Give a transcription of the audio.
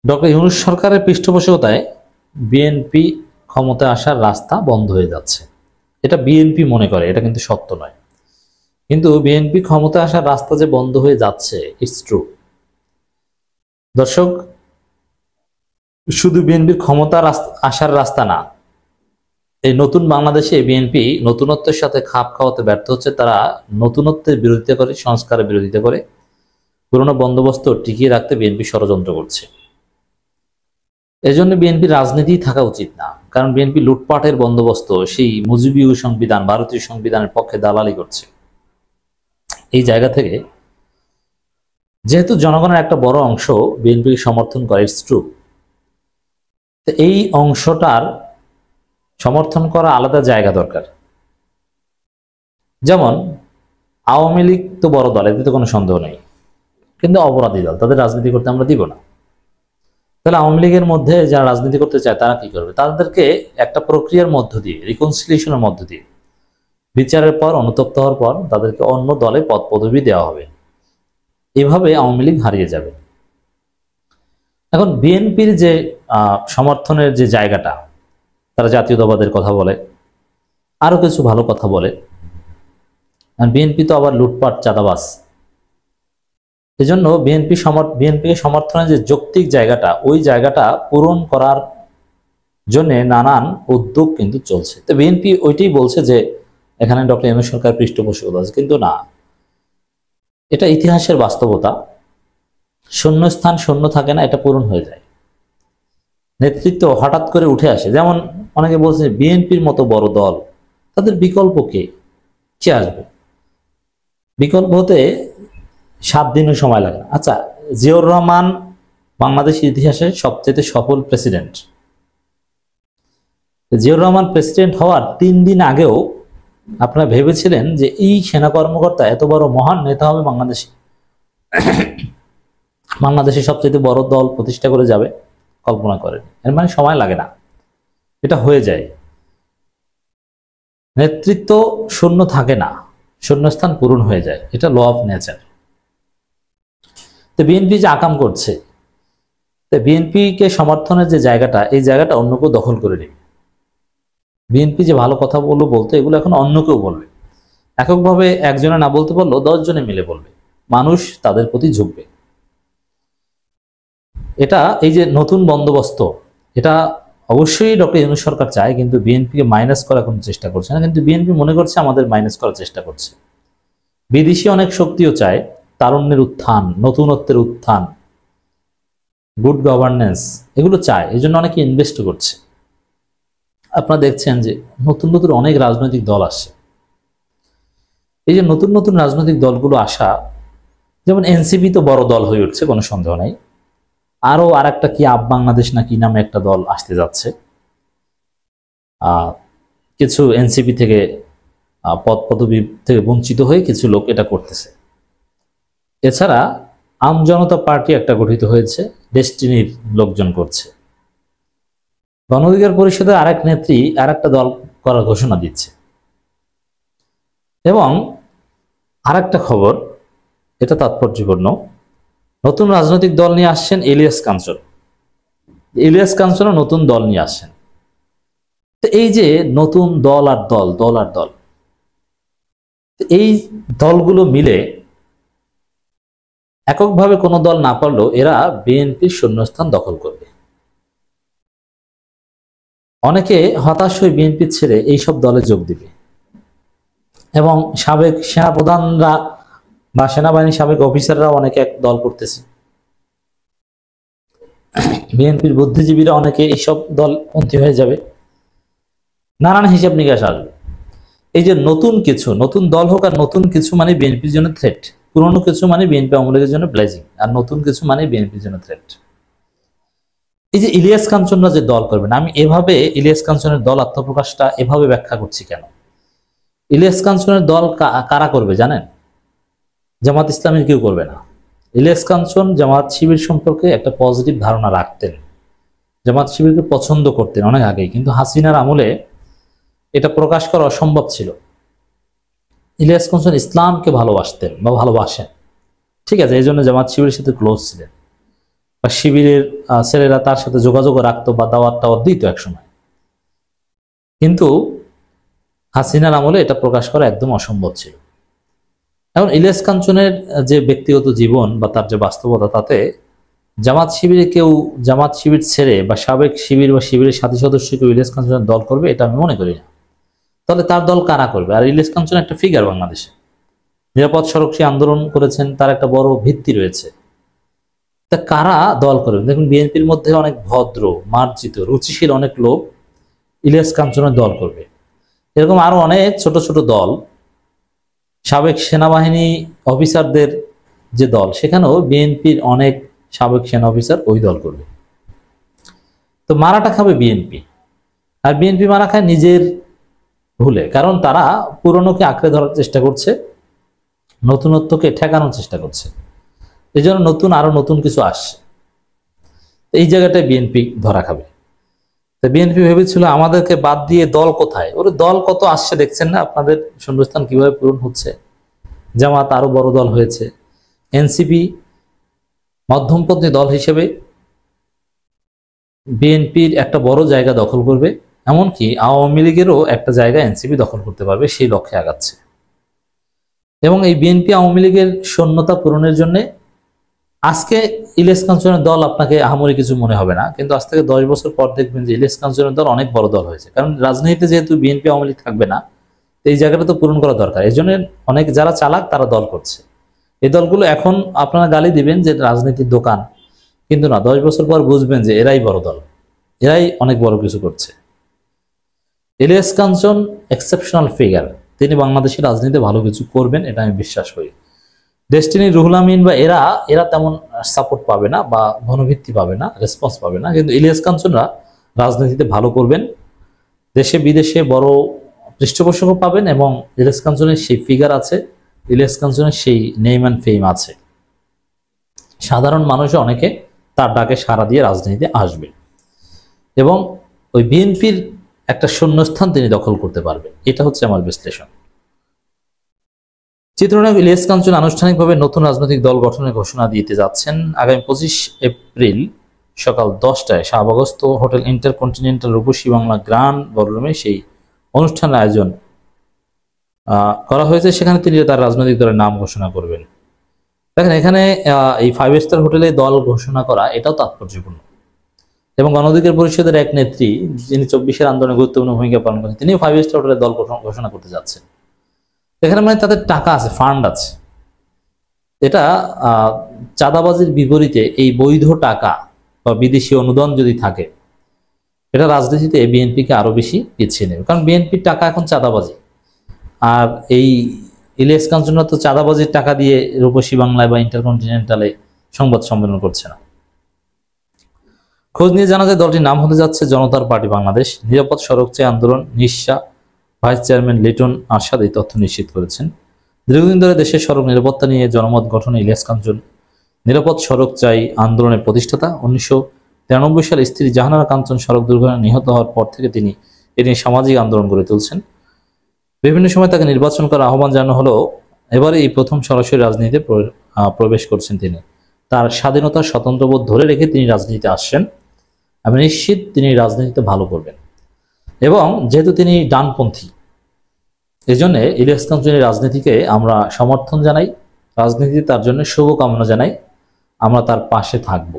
Doctor Yunus সরকারের পৃষ্ঠপোষকতায় BNP ক্ষমতায় আসার রাস্তা বন্ধ হয়ে যাচ্ছে। এটা বিএনপি মনে করে, এটা কিন্তু সত্য নয়। কিন্তু বিএনপি ক্ষমতায় আসার রাস্তা যে বন্ধ হয়ে যাচ্ছে, ইটস ট্রু। দর্শক, শুধু বিএনপির ক্ষমতার আসার রাস্তা না, এই নতুন বাংলাদেশে বিএনপি নতুনত্বের সাথে খাপ খাওয়াতে ব্যর্থ হচ্ছে। তারা নতুনত্বের বিরোধিতা করে, সংস্কারের বিরোধিতা করে, পুরনো বন্দোবস্ত টিকিয়ে রাখতে বিএনপি ষড়যন্ত্র করছে। এজন্য বিএনপির রাজনীতি থাকা উচিত না, কারণ বিএনপি লুটপাটের বন্দোবস্ত, সেই মুজিবীয় সংবিধান, ভারতীয় সংবিধানের পক্ষে দালালি করছে। এই জায়গা থেকে যেহেতু জনগণের একটা বড় অংশ বিএনপিকে সমর্থন করে, ইটস ট্রু, এই অংশটার সমর্থন করা আলাদা জায়গা দরকার। যেমন আওয়ামী লীগ তো বড় দল, এতে তো কোনো সন্দেহ নেই, কিন্তু অপরাধী দল, তাদের রাজনীতি করতে আমরা দিব না। তাহলে আওয়ামী লীগের মধ্যে যারা রাজনীতি করতে চায় তারা কি করবে? তাদেরকে একটা প্রক্রিয়ার মধ্য দিয়ে, রিকনসিলিয়েশনের মধ্য দিয়ে, বিচারের পর, অনুতপ্ত হওয়ার পর তাদেরকে অন্য দলে পদ পদবি দেওয়া হবে। এভাবে আওয়ামী লীগ হারিয়ে যাবে। এখন বিএনপির যে সমর্থনের যে জায়গাটা, তারা জাতীয়তাবাদের কথা বলে, আরো কিছু ভালো কথা বলে, বিএনপি তো আবার লুটপাট, চাঁদাবাজ। এজন্য বিএনপিকে সমর্থনের যে যৌক্তিক জায়গাটা, ওই জায়গাটা পূরণ করার জন্য নানান উদ্যোগ কিন্তু চলছে। তো বিএনপি ওইটাই বলছে যে এখানে ডক্টর ইউনূস সরকার পৃষ্ঠপোষকতা আছে, কিন্তু না, এটা ইতিহাসের বাস্তবতা। শূন্যস্থান শূন্য থাকে না, এটা পূরণ হয়ে যায়। নেতৃত্ব হঠাৎ করে উঠে আসে। যেমন অনেকে বলছে বিএনপির মতো বড় দল, তাদের বিকল্প কে আসবে? বিকল্প হতে 7 দিনের সময় লাগে না। আচ্ছা, জিয়াউর রহমান বাংলাদেশের ইতিহাসে সবচেয়ে সফল প্রেসিডেন্ট। জিয়াউর রহমান প্রেসিডেন্ট হওয়ার 3 দিন আগেও আপনারা ভেবেছিলেন যে এই সেনা কর্মকর্তা এত বড় মহান নেতা হবে বাংলাদেশে সবচেয়ে বড় দল প্রতিষ্ঠা করে যাবে? কল্পনা করেন। এর মানে সময় লাগে না, এটা হয়ে যায়। নেতৃত্ব শূন্য থাকে না, শূন্যস্থান পূরণ হয়ে যায়, এটা ল অফ নেচার। তো বিএনপি যে আকাম করছে, বিএনপিকে সমর্থনের যে জায়গাটা, এই জায়গাটা অন্য কেউ দখল করে নেবে। বিএনপি যে ভালো কথা বলতে, এগুলো এখন অন্য কেউ বলবে। এককভাবে একজনে না বলতে পারলেও 10 জনে মিলে বলবে, মানুষ তাদের প্রতি ঝুঁকবে। এটা এই যে নতুন বন্দোবস্ত, এটা অবশ্যই ডক্টর ইউনূস সরকার চায়, কিন্তু বিএনপিকে মাইনাস করার কোনো চেষ্টা করছে না। কিন্তু বিএনপি মনে করছে আমাদের মাইনাস করার চেষ্টা করছে। বিদেশি অনেক শক্তিও চায় তারুণ্যের উত্থান, নতুনত্বের উত্থান, গুড গভর্নেন্স, এগুলো চায়। এই জন্য অনেকে ইনভেস্ট করছে। আপনারা দেখছেন যে নতুন নতুন অনেক রাজনৈতিক দল আসছে। এই যে নতুন নতুন রাজনৈতিক দলগুলো আসা, যেমন এনসিপি তো বড় দল হয়ে উঠছে, কোনো সন্দেহ নাই। আরো আর একটা কি আপ বাংলাদেশ না কি নামে একটা দল আসতে যাচ্ছে। কিছু এনসিপি থেকে পদ পদবি থেকে বঞ্চিত হয়ে কিছু লোক এটা করতেছে। এছাড়া আম জনতা পার্টি একটা গঠিত হয়েছে, ডেস্টিনির লোকজন করছে। গণ অধিকার পরিষদের আরেক নেত্রী আর একটা দল করার ঘোষণা দিচ্ছে। এবং আরেকটা খবর, এটা তাৎপর্যপূর্ণ, নতুন রাজনৈতিক দল নিয়ে আসছেন ইলিয়াস কাঞ্চন। ইলিয়াস কাঞ্চনও নতুন দল নিয়ে আসছেন। তো এই যে নতুন দল আর দল, এই দলগুলো মিলে এককভাবে কোনো দল না পারলেও এরা বিএনপির শূন্যস্থান দখল করবে। অনেকে হতাশ হয়ে বিএনপি ছেড়ে এইসব দলে যোগ দিবে, এবং সাবেক সেনাপ্রধানরা বা সেনাবাহিনীর সাবেক অফিসাররা অনেকে এক দল করতেছে। বিএনপির বুদ্ধিজীবীরা অনেকে এইসব দলপন্থী হয়ে যাবে, নানান হিসাব নিকাশ আসবে। এই যে নতুন কিছু, নতুন দল হোক আর নতুন কিছু মানে বিএনপির জন্য থ্রেট, পুরনো কিছু মানে বিএনপি আওয়ামী লীগের জন্য ব্লেজিং, আর নতুন কিছু মানে বিএনপির জন্য থ্রেট। এই যে ইলিয়াস কাঞ্চনরা যে দল করবেন, আমি এভাবে ইলিয়াস কাঞ্চনের দল আত্মপ্রকাশটা এভাবে ব্যাখ্যা করছি কেন? ইলিয়াস কাঞ্চনের দল কারা করবে জানেন? জামাত ইসলামের কেউ করবে না। ইলিয়াস কাঞ্চন জামাত শিবির সম্পর্কে একটা পজিটিভ ধারণা রাখতেন, জামাত শিবিরকে পছন্দ করতেন অনেক আগেই, কিন্তু হাসিনার আমলে এটা প্রকাশ করা অসম্ভব ছিল। ইলিয়াস কাঞ্চন ইসলামকে ভালোবাসতেন বা ভালোবাসেন, ঠিক আছে, এই জন্য জামাত শিবিরের সাথে ক্লোজ ছিলেন। বা শিবিরের ছেলেরা তার সাথে যোগাযোগ রাখতো বা দাওয়াত টাওয়াত দিত একসময়। কিন্তু হাসিনার আমলে এটা প্রকাশ করা একদম অসম্ভব ছিল। এখন ইলিয়াস কাঞ্চনের যে ব্যক্তিগত জীবন বা তার যে বাস্তবতা, তাতে জামাত শিবির ছেড়ে বা সাবেক শিবির বা শিবিরের সাথী সদস্য কেউ ইলিয়াস কাঞ্চনের দল করবে এটা আমি মনে করি না। তাহলে তার দল কারা করবে? আর ইলিয়াস কাঞ্চন একটা ফিগার বাংলাদেশে, নিরাপদ সড়ক সে আন্দোলন করেছেন, তার একটা বড় ভিত্তি রয়েছে। তা কারা দল করবে? দেখুন, বিএনপির মধ্যে অনেক ভদ্র, মার্জিত, রুচিশীল অনেক লোক ইলিয়াস কাঞ্চনের দল করবে। এরকম আরো অনেক ছোট ছোট দল, সাবেক সেনাবাহিনী অফিসারদের যে দল, সেখানেও বিএনপির অনেক সাবেক সেনা অফিসার ওই দল করবে। তো মারাটা খাবে বিএনপি, আর বিএনপি মারা খায় নিজের ভুলে, কারণ তারা পুরনোকে আঁকড়ে ধরার চেষ্টা করছে, নতুনত্বকে ঠেকানোর চেষ্টা করছে। এই জন্য আরো নতুন কিছু আসছে, এই জায়গাটায় বিএনপি ধরা খাবে। তো বিএনপি ভেবেছিল আমাদেরকে বাদ দিয়ে দল কোথায়, ওর দল কত আসছে দেখছেন না, আপনাদের শূন্যস্থান কিভাবে পূরণ হচ্ছে। জামাত আরো বড় দল হয়েছে, এনসিপি মধ্যমপন্থী দল হিসেবে বিএনপির একটা বড় জায়গা দখল করবে, এমনকি আওয়ামী লীগেরও একটা জায়গা এনসিপি দখল করতে পারবে, সেই লক্ষ্যে আগাচ্ছে। এবং এই বিএনপি আওয়ামী লীগের শূন্যতা পূরণের জন্য আজকে ইলিয়াস কাঞ্চনের দল আপনাকে আহামরি কিছু মনে হবে না, কিন্তু আজ থেকে 10 বছর পর দেখবেন যে ইলিয়াস কাঞ্চনের দল অনেক বড় দল হয়েছে। কারণ রাজনীতিতে যেহেতু বিএনপি আওয়ামী লীগ থাকবে না, এই জায়গাটা তো পূরণ করা দরকার। এই জন্য অনেক যারা চালাক তারা দল করছে। এই দলগুলো এখন আপনারা গালি দিবেন যে রাজনীতির দোকান, কিন্তু না, 10 বছর পর বুঝবেন যে এরাই বড় দল, এরাই অনেক বড় কিছু করছে। ইলিয়াস কাঞ্চন এক্সেপশনাল ফিগার, তিনি বাংলাদেশের রাজনীতিতে ভালো কিছু করবেন, এটা আমি বিশ্বাস করি। ডেস্টিনি, রুহুল আমিন বা এরা তেমন সাপোর্ট পাবে না বা ঘনভিত্তি পাবে না, রেসপন্স পাবে না, কিন্তু ইলিয়াস কাঞ্চনরা রাজনীতিতে ভালো করবেন, দেশে বিদেশে বড় পৃষ্ঠপোষকও পাবেন, এবং ইলিয়াস কাঞ্চনের সেই ফিগার আছে, ইলিয়াস কাঞ্চনের সেই নেম অ্যান্ড ফেম আছে। সাধারণ মানুষে অনেকে তার ডাকে সাড়া দিয়ে রাজনীতিতে আসবে, এবং ওই বিএনপির একটা শূন্যস্থান তিনি দখল করতে পারবেন। এটা হচ্ছে আমার বিশ্লেষণ। চিত্রনায়ক ইলিয়াস কাঞ্চন আনুষ্ঠানিকভাবে নতুন রাজনৈতিক দল গঠনের ঘোষণা দিতে যাচ্ছেন। আগামী 25 এপ্রিল সকাল 10টায় শাহবাগস্থ হোটেল ইন্টারকন্টিনেন্টাল রূপসী বাংলা গ্র্যান্ড বলরুমে সেই অনুষ্ঠানের আয়োজন করা হয়েছে। সেখানে তিনি তার রাজনৈতিক দলের নাম ঘোষণা করবেন। দেখেন, এখানে এই 5 স্টার হোটেলে দল ঘোষণা করা এটাও তাৎপর্যপূর্ণ। এবং গণ অধিকার পরিষদের এক নেত্রী, যিনি 24-এর আন্দোলনে গুরুত্বপূর্ণ ভূমিকা পালন করেন, তিনিও 5 স্টার হোটেলে দল ঘোষণা করতে যাচ্ছেন। এখানে মানে তাদের টাকা আছে, ফান্ড আছে। এটা চাঁদাবাজির বিপরীতে এই বৈধ টাকা বা বিদেশি অনুদান যদি থাকে, এটা রাজনীতিতে বিএনপিকে আরো বেশি পিছিয়ে নেবে। কারণ বিএনপির টাকা এখন চাঁদাবাজি, আর এই ইলিয়াস কাঞ্চনরা তো চাঁদাবাজির টাকা দিয়ে রূপসী বাংলায় বা ইন্টারকন্টিনেন্টালে সংবাদ সম্মেলন করছে না। খোঁজ নিয়ে জানা যায় দলটির নাম হতে যাচ্ছে জনতার পার্টি বাংলাদেশ। নিরাপদ সড়ক চাই আন্দোলন নিঃস্বা ভাইস চেয়ারম্যান লিটন আরশাদ এই তথ্য নিশ্চিত করেছেন। দীর্ঘদিন ধরে দেশের সড়ক নিরাপত্তা নিয়ে জনমত গঠনে ইলিয়াস কাঞ্চন নিরাপদ সড়ক চাই আন্দোলনের প্রতিষ্ঠাতা। 1993 সালে স্ত্রী জাহানারা কাঞ্চন সড়ক দুর্ঘটনায় নিহত হওয়ার পর থেকে তিনি এ নিয়ে সামাজিক আন্দোলন গড়ে তুলছেন। বিভিন্ন সময় তাকে নির্বাচন করার আহ্বান জানানো হলেও এবারে এই প্রথম সরাসরি রাজনীতিতে প্রবেশ করছেন তিনি। তার স্বাধীনতার স্বতন্ত্রবোধ ধরে রেখে তিনি রাজনীতিতে আসছেন। আমি নিশ্চিত তিনি রাজনীতিতে ভালো করবেন, এবং যেহেতু তিনি ডানপন্থী, এজন্য ইলিয়াস কাঞ্চনের রাজনীতিকে আমরা সমর্থন জানাই, রাজনীতিতে তার জন্য শুভকামনা জানাই, আমরা তার পাশে থাকব।